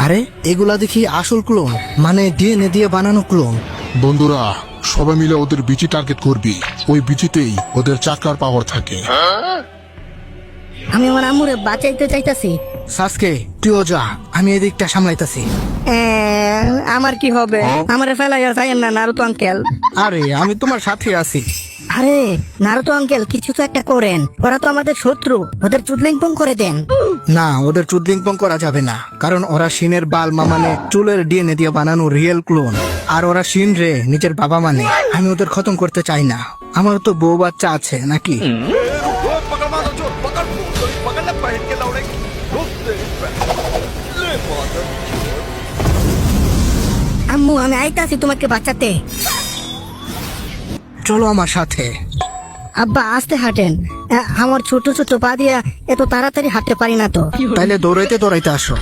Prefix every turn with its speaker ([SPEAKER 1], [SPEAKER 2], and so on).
[SPEAKER 1] আরে এগুলা দেখি আসল ক্লোন, মানে ডিএনএ দিয়ে বানানো ক্লোন।
[SPEAKER 2] বন্ধুরা সবাই মিলে ওদের বিচি টার্গেট করবি, ওই বিচিতেই ওদের চাকরার পাওয়ার থাকে।
[SPEAKER 3] আমি আমার আম্মুরে বাঁচাইতে চাইতাছি।
[SPEAKER 1] সাসকে তুইও যা, আমি এদিকটা সামলাইতাছি।
[SPEAKER 3] আমার কি হবে? আমারে ফেলাইয়া যাইয়েন না নারুতো আঙ্কেল।
[SPEAKER 1] আরে আমি তোমার সাথে আছি।
[SPEAKER 3] আরে নারুতো আঙ্কেল কিছু তো একটা করেন, ওরা তো আমাদের শত্রু, ওদের চুদলিংপং করে দেন।
[SPEAKER 1] না, ওদের চুদলিংপং করা যাবে না, কারণ ওরা শিনের বাল মানে চুলের ডিএনএ দিয়ে বানানো রিয়েল ক্লোন। আর ওরা শিন রে নিজের বাবা মানে। আমি ওদের খতম করতে চাই না, আমার তো বউ বাচ্চা আছে নাকি।
[SPEAKER 3] আম্মু আমি আইতাছি তোমাকে বাঁচাতে।
[SPEAKER 1] চলো আমার সাথে।
[SPEAKER 3] আব্বা আস্তে হাঁটেন, আমার ছোট ছোট পা দিয়া এত তাড়াতাড়ি হাঁটতে পারি না তো।
[SPEAKER 1] তাইলে দৌড়াইতে দৌড়াইতে আসো।